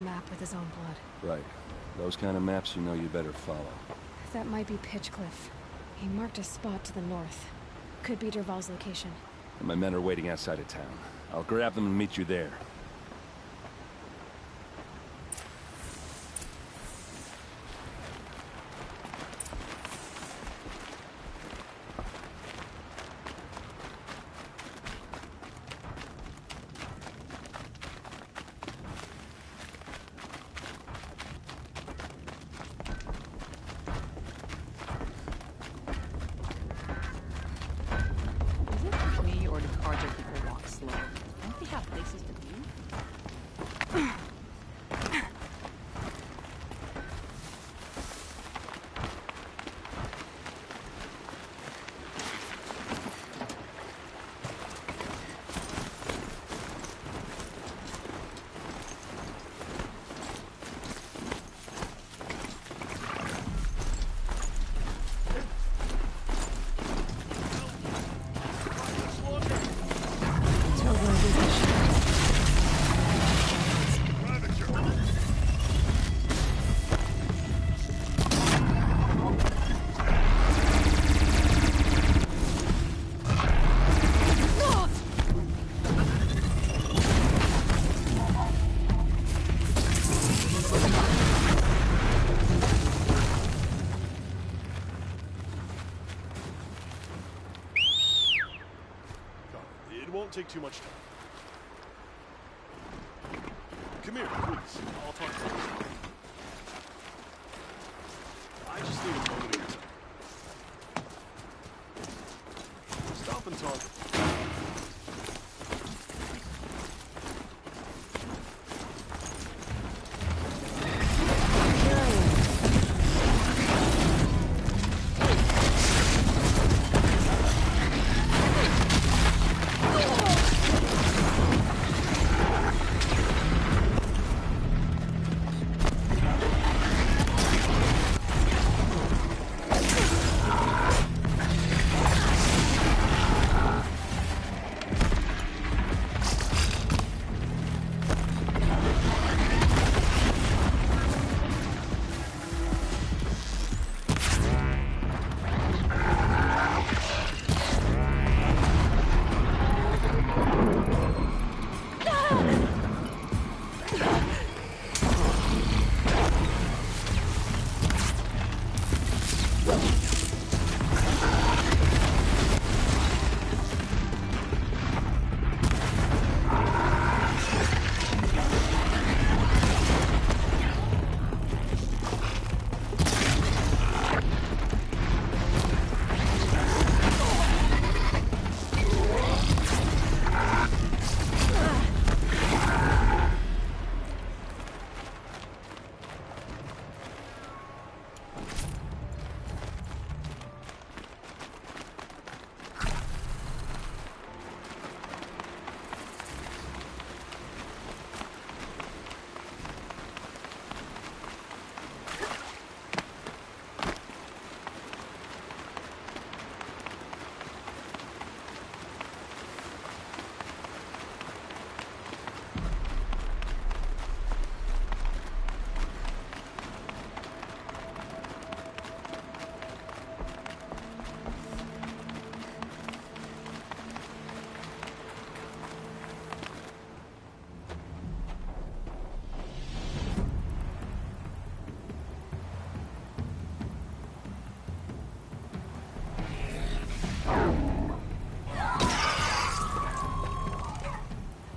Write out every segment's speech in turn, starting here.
map with his own blood. Right. Those kind of maps you know you better follow. That might be Pitchcliff. He marked a spot to the north. Could be Dervahl's location. And my men are waiting outside of town. I'll grab them and meet you there. Is it just me, or do Carja people walk slow? Don't they have places to be? It won't take too much time. Come here, please. I'll talk to you. I just need a moment of your time. Stop and talk.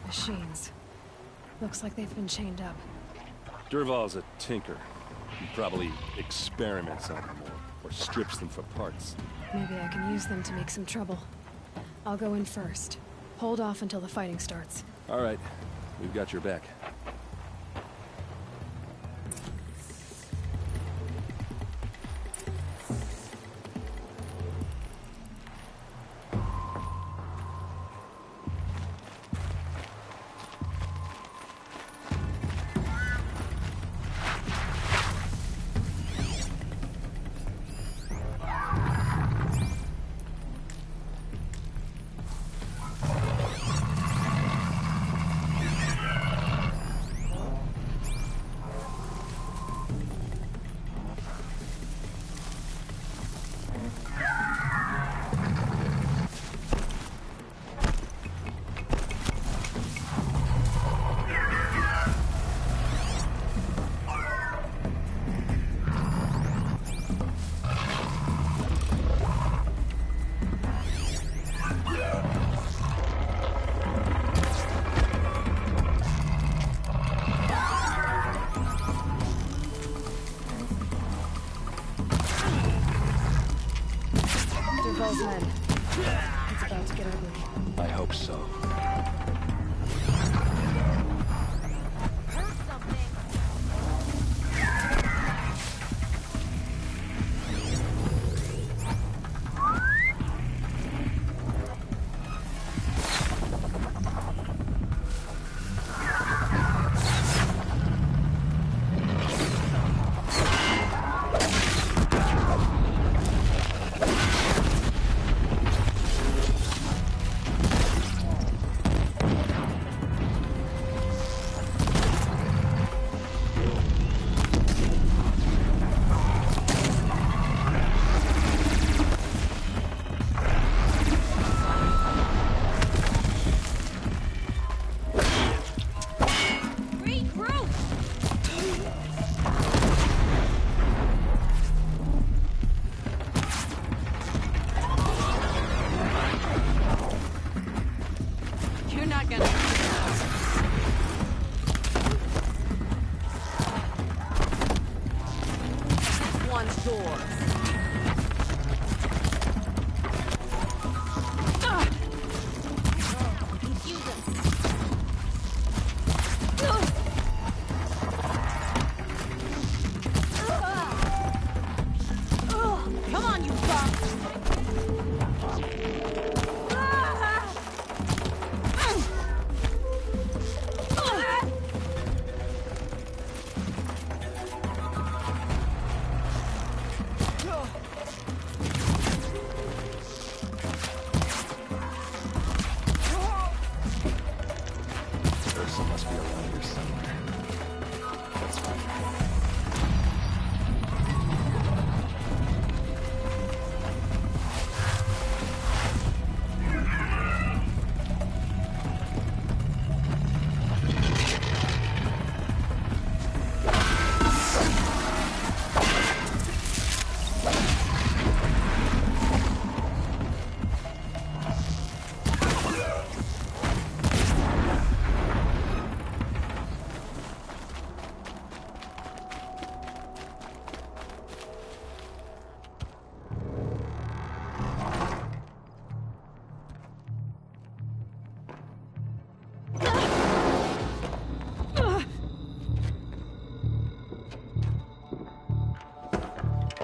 Machines. Looks like they've been chained up. Dervahl's a tinker. He probably experiments on them or strips them for parts. Maybe I can use them to make some trouble. I'll go in first. Hold off until the fighting starts. All right. We've got your back. said. It's about to get ugly. I hope so.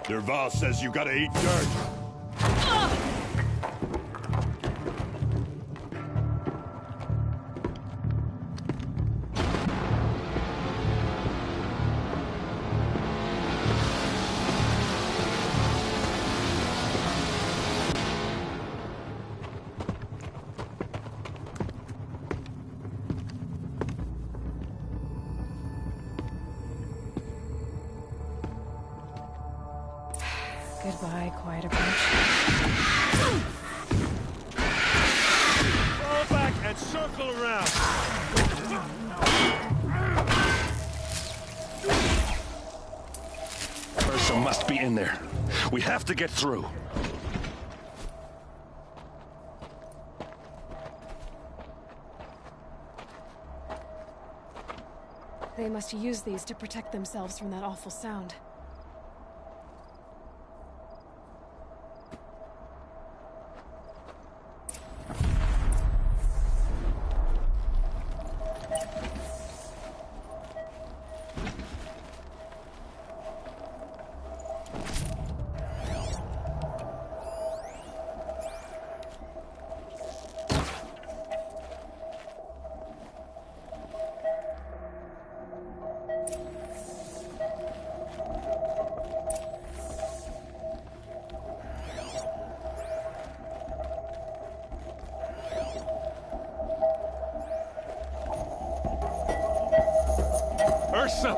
Dervahl says you gotta eat dirt. Goodbye, quiet approach. Fall back and circle around. Ursa must be in there. We have to get through. They must use these to protect themselves from that awful sound. Ursa!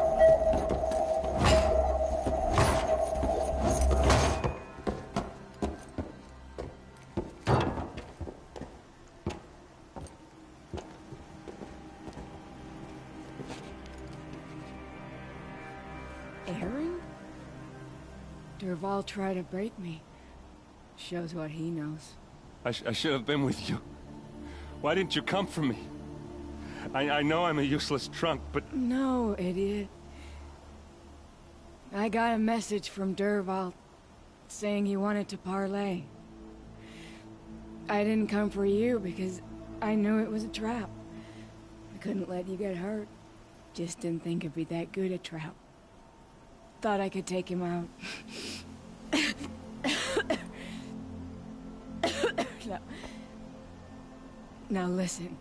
Aaron? Dervahl tried to break me. Shows what he knows. I should have been with you. Why didn't you come for me? I know I'm a useless trunk, but... No, idiot. I got a message from Dervahl saying he wanted to parley. I didn't come for you because I knew it was a trap. I couldn't let you get hurt. Just didn't think it'd be that good a trap. Thought I could take him out. Now listen.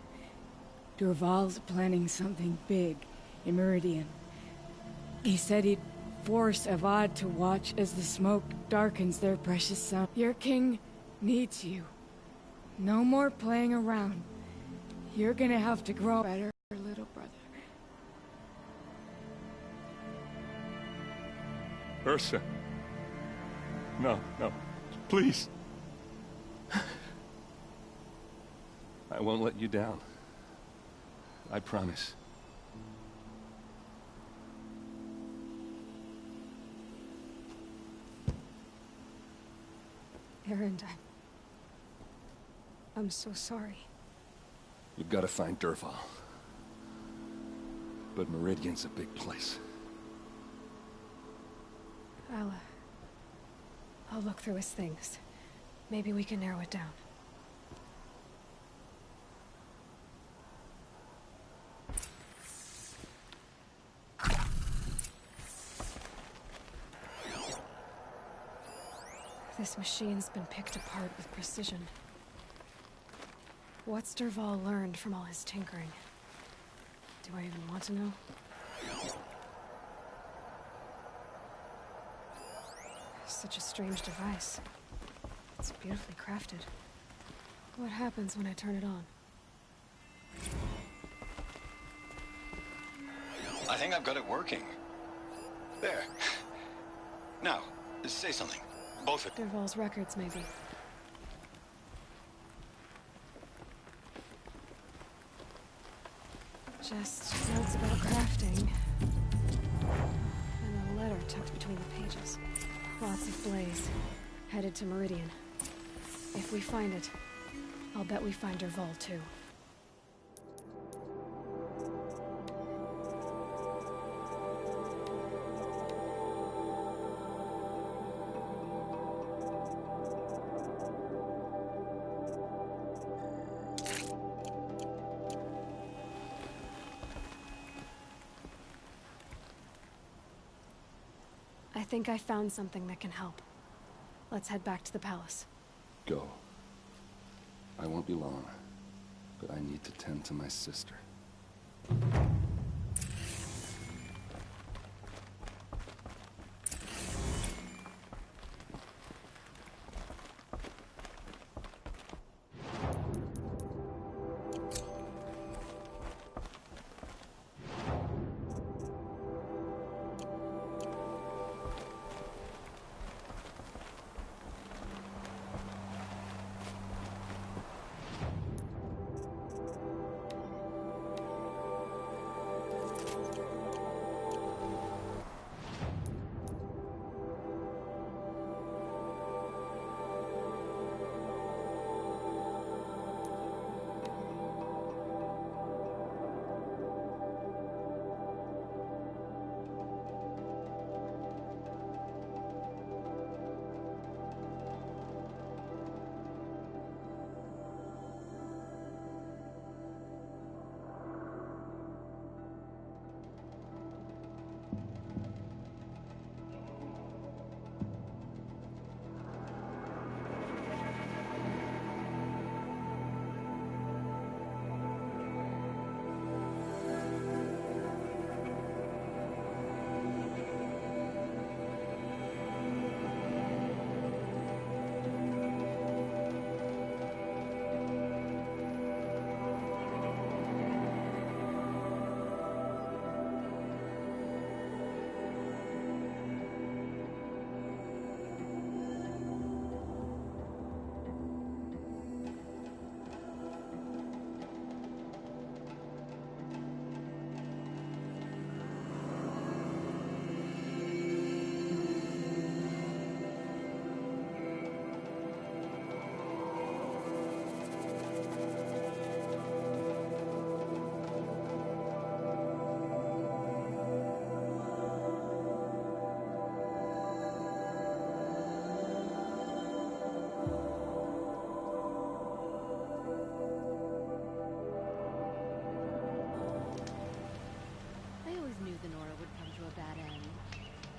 Dervahl's planning something big in Meridian. He said he'd force Avad to watch as the smoke darkens their precious sun. Your king needs you. No more playing around. You're gonna have to grow better, little brother. Ursa. No, no. Please. I won't let you down. I promise. Erend, I'm so sorry. You've got to find Dervahl. But Meridian's a big place. I'll look through his things. Maybe we can narrow it down. This machine's been picked apart with precision. What's Dervahl learned from all his tinkering? Do I even want to know? Such a strange device. It's beautifully crafted. What happens when I turn it on? I think I've got it working. There. Now, say something. Both of you. Dervahl's records, maybe. Just notes about crafting. And a letter tucked between the pages. Lots of blaze. Headed to Meridian. If we find it, I'll bet we find Dervahl too. I think I found something that can help. Let's head back to the palace. Go. I won't be long, but I need to tend to my sister.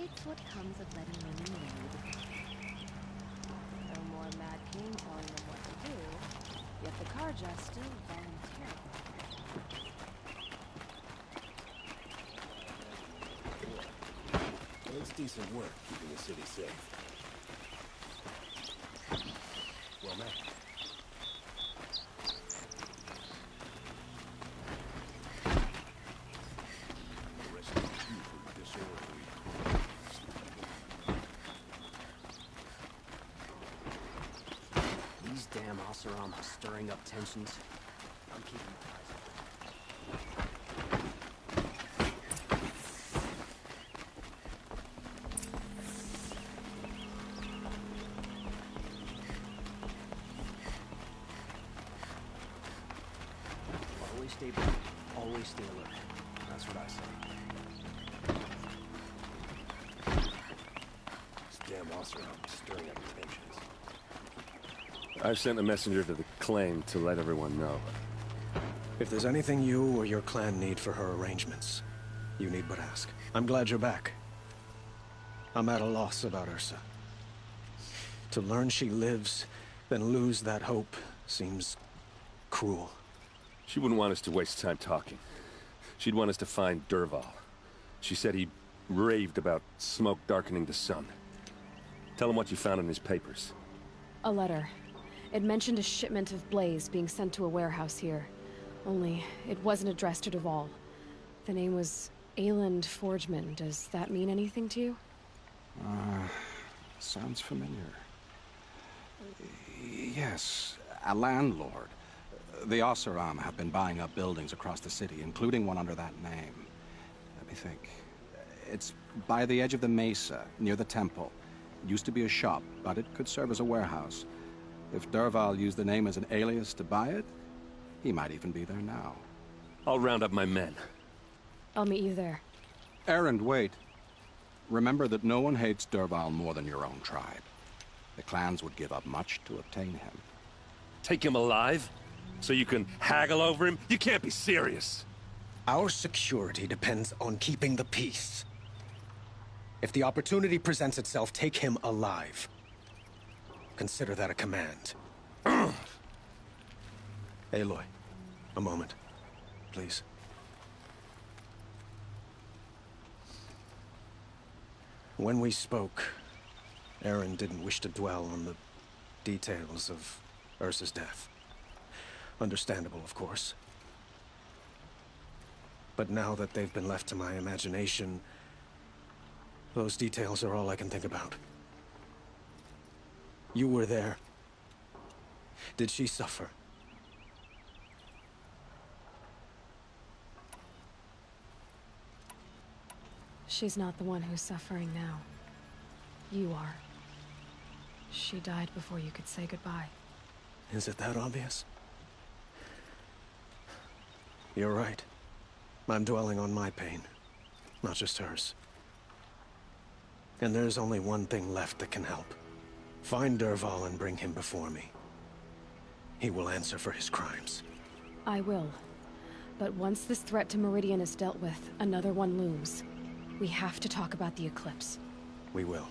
That's what comes of letting women lead. No more Mad King telling them what to do, yet the Karja still volunteer. Well, it's decent work keeping the city safe. Well met. These damn Oseram stirring up tensions. I'm keeping my eyes open. Always stay bright. Always stay alert. That's what I say. This damn Oseram stirring up tensions. I've sent a messenger to the claim to let everyone know. If there's anything you or your clan need for her arrangements, you need but ask. I'm glad you're back. I'm at a loss about Ursa. To learn she lives, then lose that hope, seems cruel. She wouldn't want us to waste time talking. She'd want us to find Dervahl. She said he raved about smoke darkening the sun. Tell him what you found in his papers. A letter. It mentioned a shipment of blaze being sent to a warehouse here. Only, it wasn't addressed to Dervahl. The name was Ayland Forgeman. Does that mean anything to you? Sounds familiar. Yes, a landlord. The Oseram have been buying up buildings across the city, including one under that name. Let me think. It's by the edge of the mesa, near the temple. It used to be a shop, but it could serve as a warehouse. If Dervahl used the name as an alias to buy it, he might even be there now. I'll round up my men. I'll meet you there. Erend, wait. Remember that no one hates Dervahl more than your own tribe. The clans would give up much to obtain him. Take him alive? So you can haggle over him? You can't be serious. Our security depends on keeping the peace. If the opportunity presents itself, take him alive. Consider that a command. Aloy, a moment, please. When we spoke, Erend didn't wish to dwell on the details of Ursa's death. Understandable, of course. But now that they've been left to my imagination, those details are all I can think about. You were there. Did she suffer? She's not the one who's suffering now. You are. She died before you could say goodbye. Is it that obvious? You're right. I'm dwelling on my pain, not just hers. And there's only one thing left that can help. Find Dervahl and bring him before me. He will answer for his crimes. I will. But once this threat to Meridian is dealt with, another one looms. We have to talk about the eclipse. We will.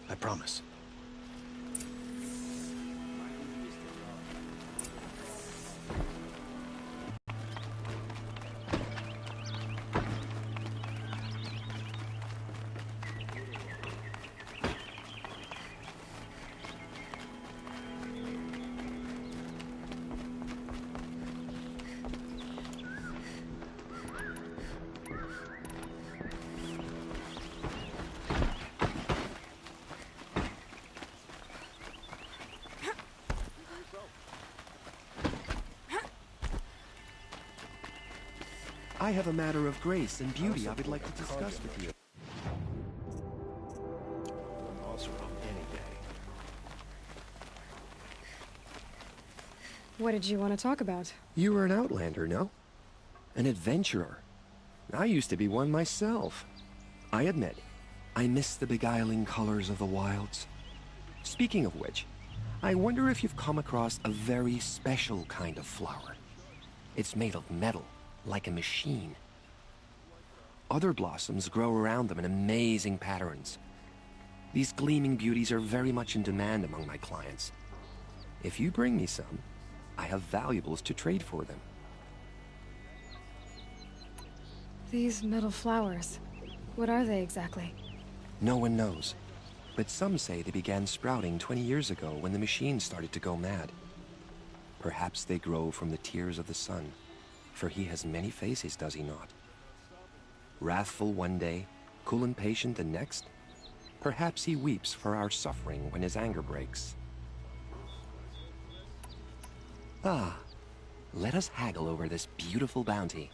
I promise. I have a matter of grace and beauty I would like to discuss with you. What did you want to talk about? You were an outlander, no? An adventurer. I used to be one myself. I admit, I miss the beguiling colors of the wilds. Speaking of which, I wonder if you've come across a very special kind of flower. It's made of metal, like a machine. Other blossoms grow around them in amazing patterns. These gleaming beauties are very much in demand among my clients. If you bring me some, I have valuables to trade for them. These metal flowers, what are they exactly? No one knows, but some say they began sprouting 20 years ago when the machine started to go mad. Perhaps they grow from the tears of the sun, for he has many faces, does he not? Wrathful one day, cool and patient the next. Perhaps he weeps for our suffering when his anger breaks. Ah, let us haggle over this beautiful bounty.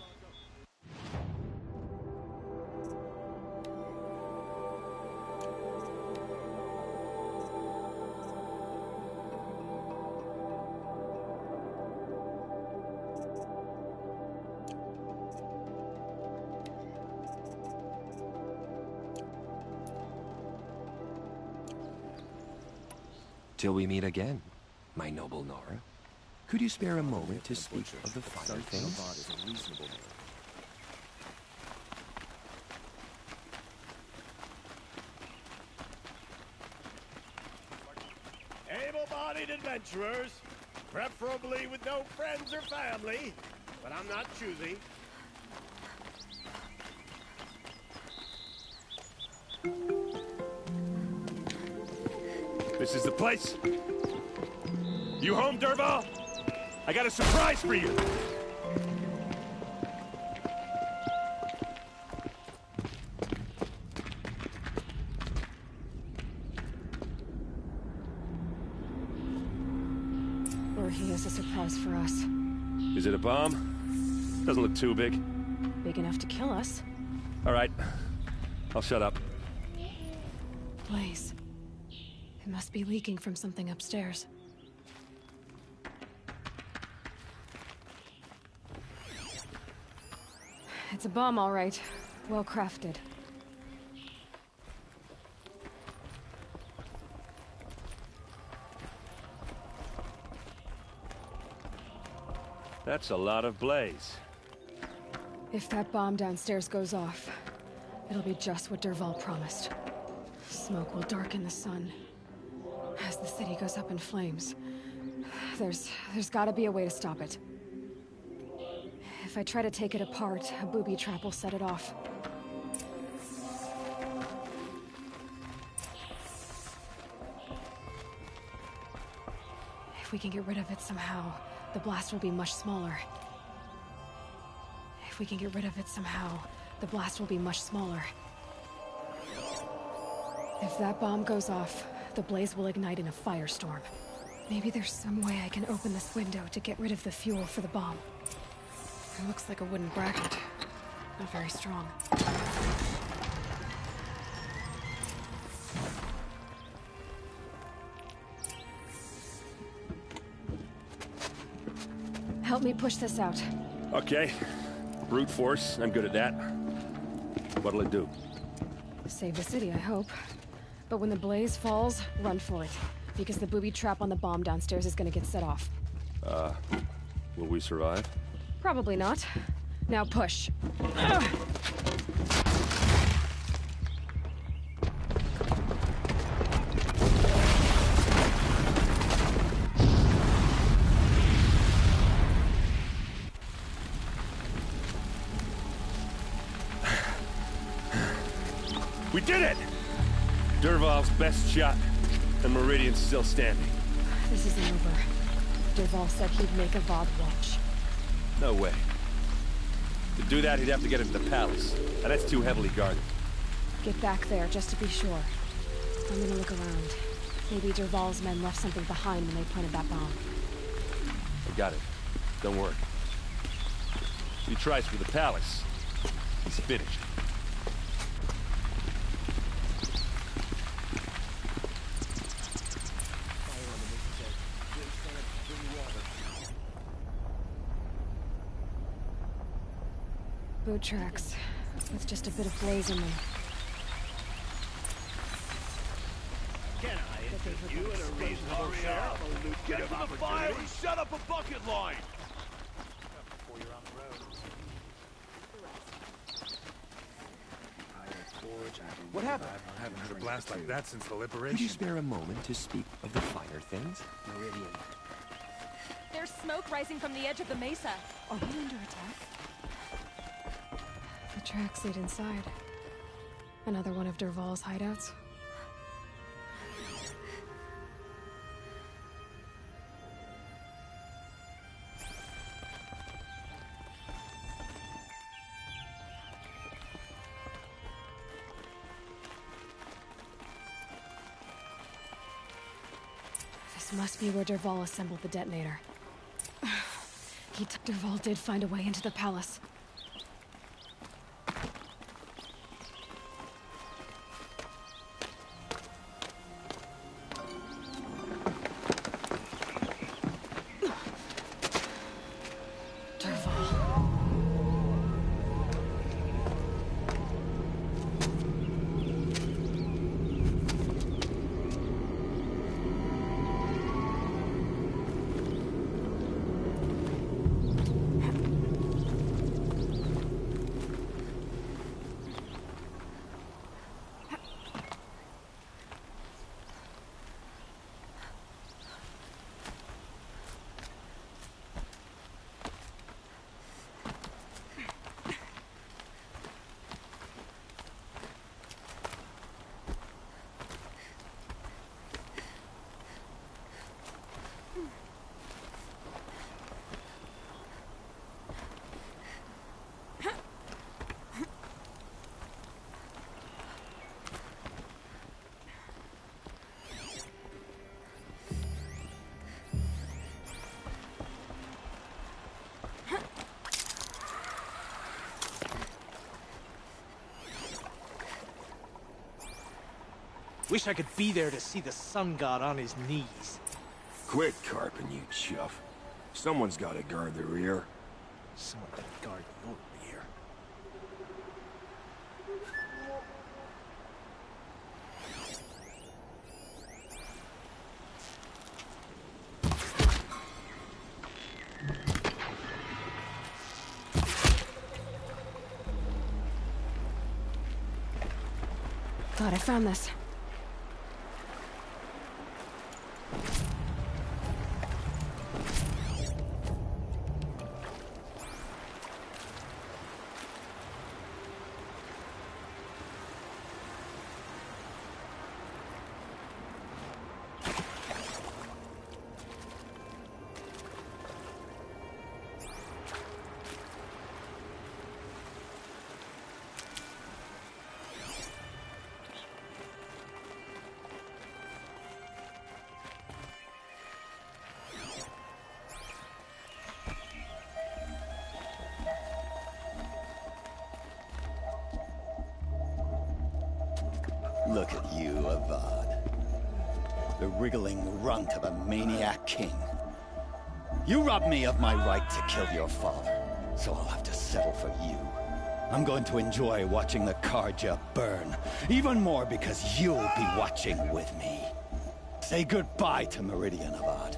Till we meet again, my noble Nora. Could you spare a moment to speak of the finer things? Able-bodied adventurers, preferably with no friends or family, but I'm not choosy. This is the place. You home, Dervahl? I got a surprise for you. Or he has a surprise for us. Is it a bomb? Doesn't look too big. Big enough to kill us. All right. I'll shut up. Blaze. It must be leaking from something upstairs. It's a bomb, all right. Well crafted. That's a lot of blaze. If that bomb downstairs goes off, it'll be just what Dervahl promised. Smoke will darken the sun. As the city goes up in flames, there's gotta be a way to stop it. If I try to take it apart, a booby trap will set it off. If we can get rid of it somehow, the blast will be much smaller. If we can get rid of it somehow, the blast will be much smaller. If that bomb goes off, the blaze will ignite in a firestorm. Maybe there's some way I can open this window to get rid of the fuel for the bomb. It looks like a wooden bracket. Not very strong. Help me push this out. Okay. Brute force, I'm good at that. What'll it do? Save the city, I hope. But when the blaze falls, run for it. Because the booby trap on the bomb downstairs is gonna get set off. Will we survive? Probably not. Now push. We did it! Dervahl's best shot, and Meridian's still standing. This isn't over. Dervahl said he'd make a VOD watch. No way. To do that, he'd have to get into the palace, and that's too heavily guarded. Get back there, just to be sure. I'm gonna look around. Maybe Dervahl's men left something behind when they planted that bomb. I got it. Don't worry. If he tries for the palace, he's finished. Boot tracks, with just a bit of blaze in them. Can I interest you in a reasonable share of a lucrative Get from the fire and shut up a bucket line! Before you're on the road. What happened? I haven't heard a blast like that since the Could you liberation. spare a moment to speak of the finer things? Meridian. There's smoke rising from the edge of the mesa. Are we under attack? The tracks lead inside. Another one of Dervahl's hideouts. This must be where Dervahl assembled the detonator. Dervahl did find a way into the palace. Wish I could be there to see the sun god on his knees. Quit carping, you chuff. Someone's got to guard the rear. Someone can guard your rear. Thought I found this. Look at you, Avad. The wriggling runt of a maniac king. You robbed me of my right to kill your father, so I'll have to settle for you. I'm going to enjoy watching the Carja burn, even more because you'll be watching with me. Say goodbye to Meridian, Avad.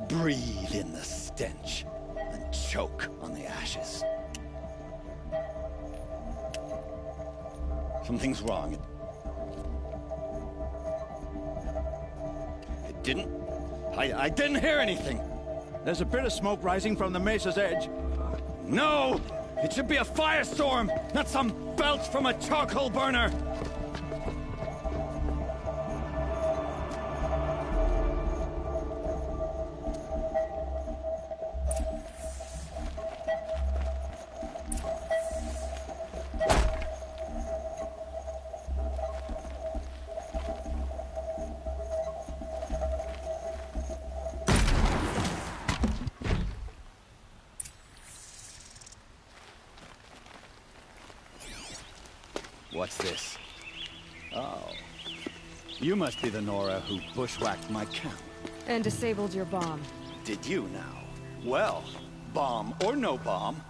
Breathe in the stench, and choke on the ashes. Something's wrong. I didn't hear anything. There's a bit of smoke rising from the mesa's edge. No! It should be a firestorm, not some belch from a charcoal burner! What's this? Oh. You must be the Nora who bushwhacked my camp. And disabled your bomb. Did you now? Well, bomb or no bomb,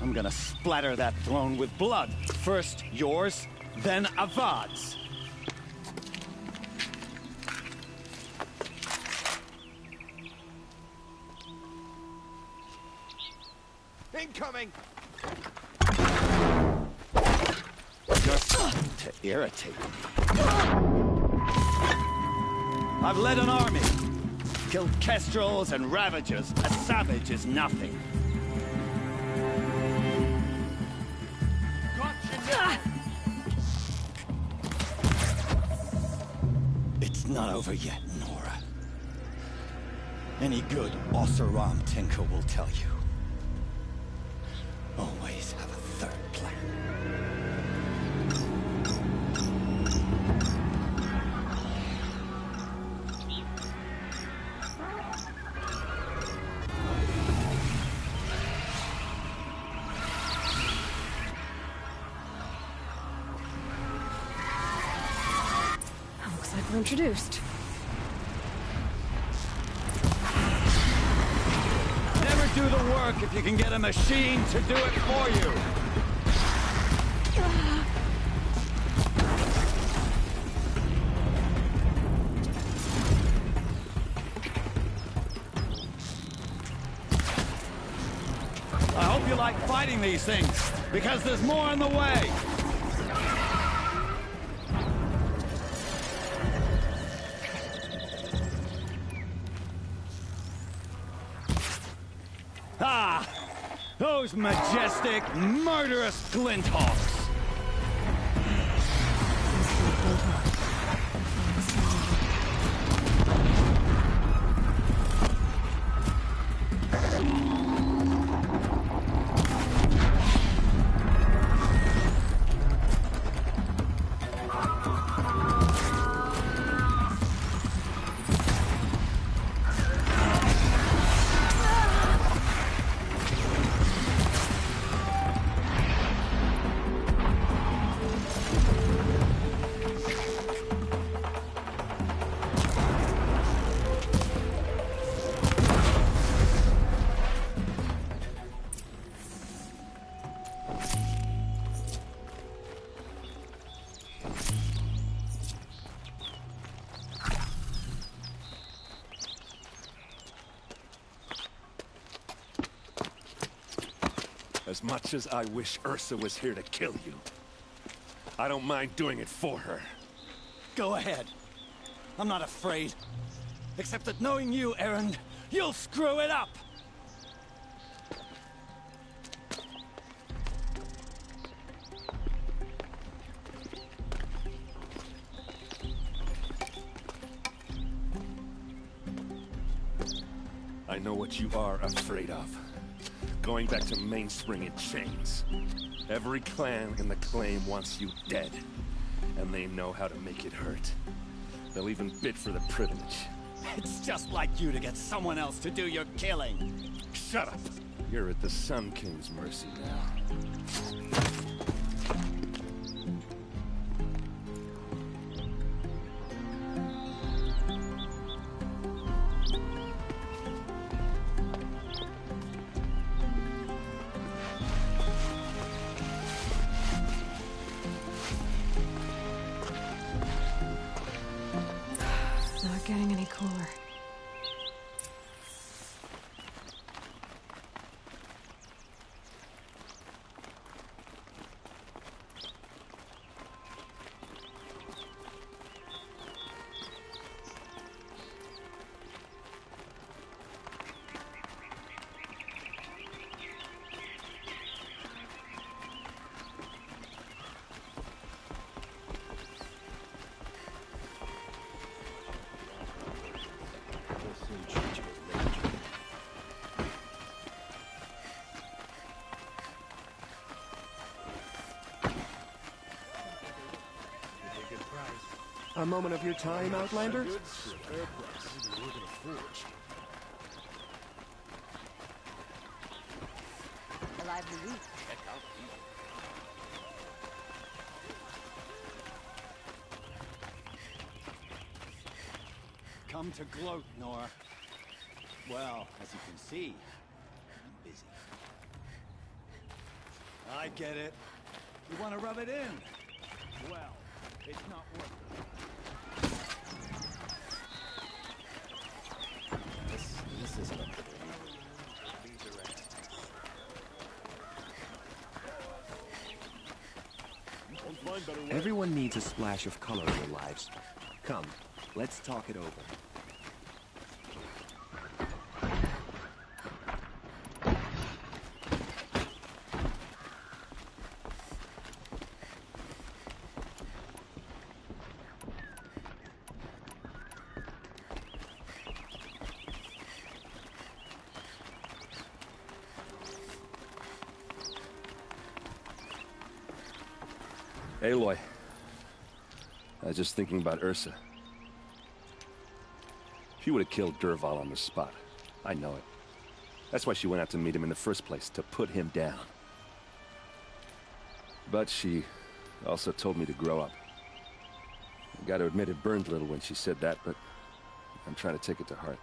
I'm gonna splatter that throne with blood. First yours, then Avad's. Incoming! Just to irritate me. I've led an army. Killed kestrels and ravagers. A savage is nothing. It's not over yet, Nora. Any good Oseram tinker will tell you. Always have a third plan. Looks like we're introduced. Never do the work if you can get a machine to do it for you. I hope you like fighting these things, because there's more on the way. Ah! Those majestic, murderous Glinthawks! As much as I wish Ursa was here to kill you, I don't mind doing it for her. Go ahead. I'm not afraid. Except that knowing you, Erend, you'll screw it up! I know what you are afraid of. Going back to Mainspring in chains. Every clan in the claim wants you dead. And they know how to make it hurt. They'll even bid for the privilege. It's just like you to get someone else to do your killing. Shut up! You're at the Sun King's mercy now. Not getting any cooler. A moment of your time, Outlander? A lively week. Come to gloat, Nora. Well, as you can see, I'm busy. I get it. You want to rub it in? Well, it's not worth it. This isn't a... Don't find Everyone needs a splash of color in their lives. Come, let's talk it over. Aloy, I was just thinking about Ursa. She would have killed Dervahl on the spot. I know it. That's why she went out to meet him in the first place, to put him down. But she also told me to grow up. I gotta admit it burned a little when she said that, but I'm trying to take it to heart.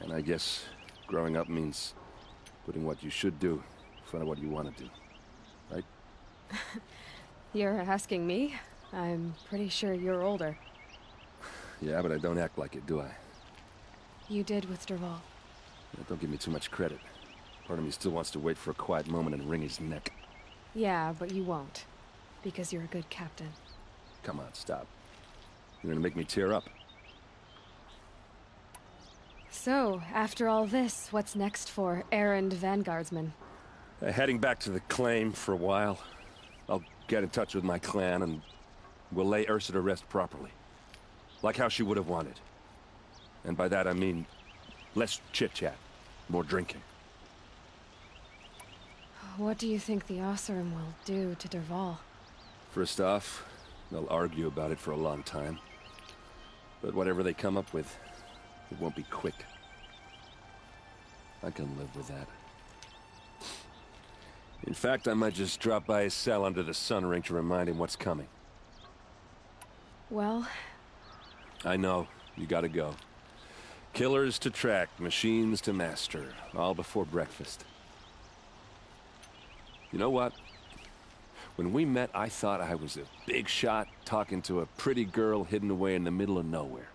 And I guess growing up means putting what you should do in front of what you want to do. Right? You're asking me? I'm pretty sure you're older. Yeah, but I don't act like it, do I? You did with Dervahl. Yeah, don't give me too much credit. Part of me still wants to wait for a quiet moment and wring his neck. Yeah, but you won't. Because you're a good captain. Come on, stop. You're gonna make me tear up. So, after all this, what's next for errand vanguardsman? Heading back to the claim for a while. I'll get in touch with my clan and we'll lay Ursa to rest properly. Like how she would have wanted. And by that I mean less chit-chat, more drinking. What do you think the Oseram will do to Dervahl? First off, they'll argue about it for a long time. But whatever they come up with, it won't be quick. I can live with that. In fact, I might just drop by his cell under the sun ring to remind him what's coming. Well... I know. You gotta go. Killers to track, machines to master. All before breakfast. You know what? When we met, I thought I was a big shot talking to a pretty girl hidden away in the middle of nowhere.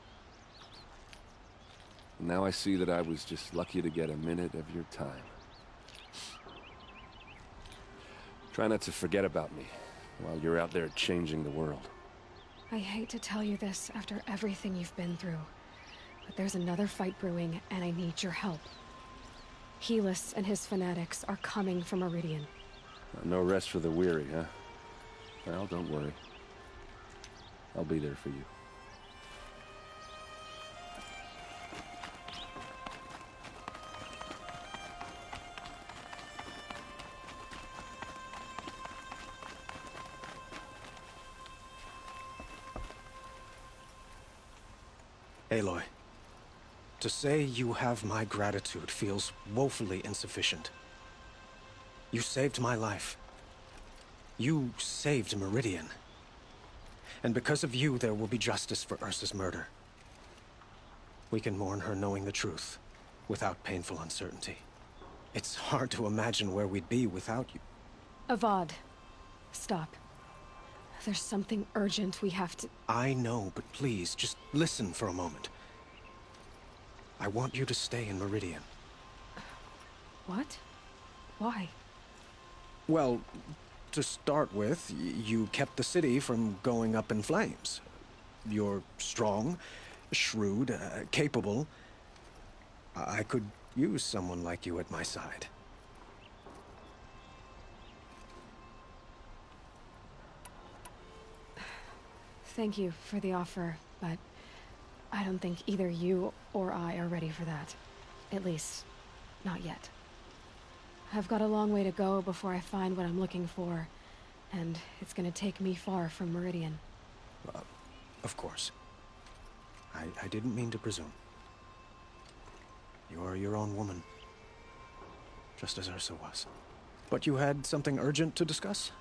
And now I see that I was just lucky to get a minute of your time. Try not to forget about me while you're out there changing the world. I hate to tell you this after everything you've been through, but there's another fight brewing and I need your help. Helis and his fanatics are coming for Meridian. No rest for the weary, huh? Well, don't worry. I'll be there for you. Aloy, to say you have my gratitude feels woefully insufficient. You saved my life. You saved Meridian. And because of you, there will be justice for Ursa's murder. We can mourn her knowing the truth, without painful uncertainty. It's hard to imagine where we'd be without you. Avad, stop. There's something urgent we have to... I know, but please, just listen for a moment. I want you to stay in Meridian. What? Why? Well, to start with, you kept the city from going up in flames. You're strong, shrewd, capable. I could use someone like you at my side. Thank you for the offer, but I don't think either you or I are ready for that. At least, not yet. I've got a long way to go before I find what I'm looking for, and it's gonna take me far from Meridian. Of course. I didn't mean to presume. You're your own woman. Just as Ursa was. But you had something urgent to discuss?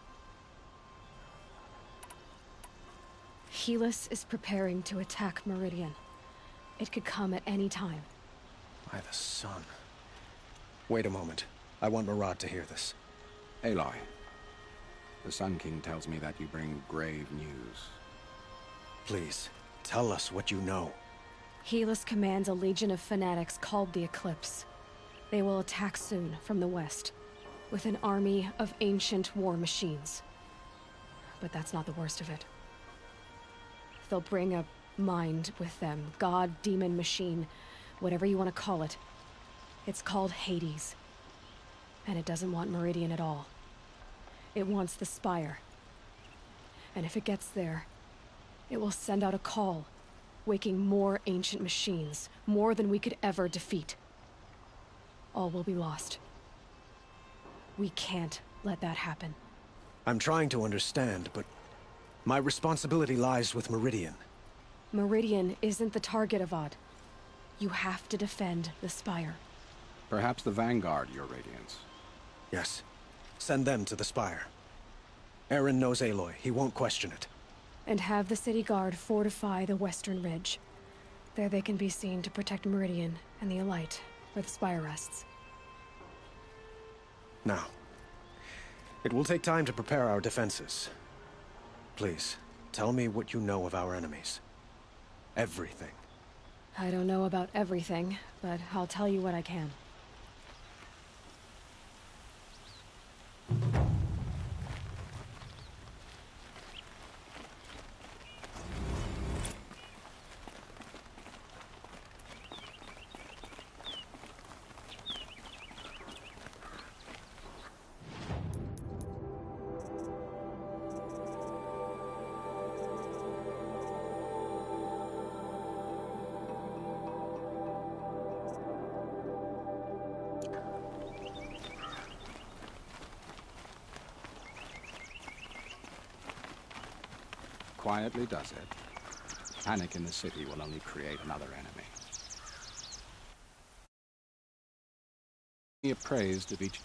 Helis is preparing to attack Meridian. It could come at any time. By the sun. Wait a moment. I want Murad to hear this. Aloy, the Sun King tells me that you bring grave news. Please, tell us what you know. Helis commands a legion of fanatics called the Eclipse. They will attack soon from the west, with an army of ancient war machines. but that's not the worst of it. They'll bring a mind with them. God, demon, machine, whatever you want to call it. It's called Hades. And it doesn't want Meridian at all. It wants the Spire. And if it gets there, it will send out a call, waking more ancient machines, more than we could ever defeat. All will be lost. We can't let that happen. I'm trying to understand, but my responsibility lies with Meridian. Meridian isn't the target, Avad. You have to defend the Spire. Perhaps the Vanguard, Your Radiance. Yes. Send them to the Spire. Aaron knows Aloy. He won't question it. And have the City Guard fortify the Western Ridge. There they can be seen to protect Meridian and the Elite, where the Spire rests. Now, it will take time to prepare our defenses. Please, tell me what you know of our enemies. Everything. I don't know about everything, but I'll tell you what I can. Quietly does it. Panic in the city will only create another enemy. Be appraised of each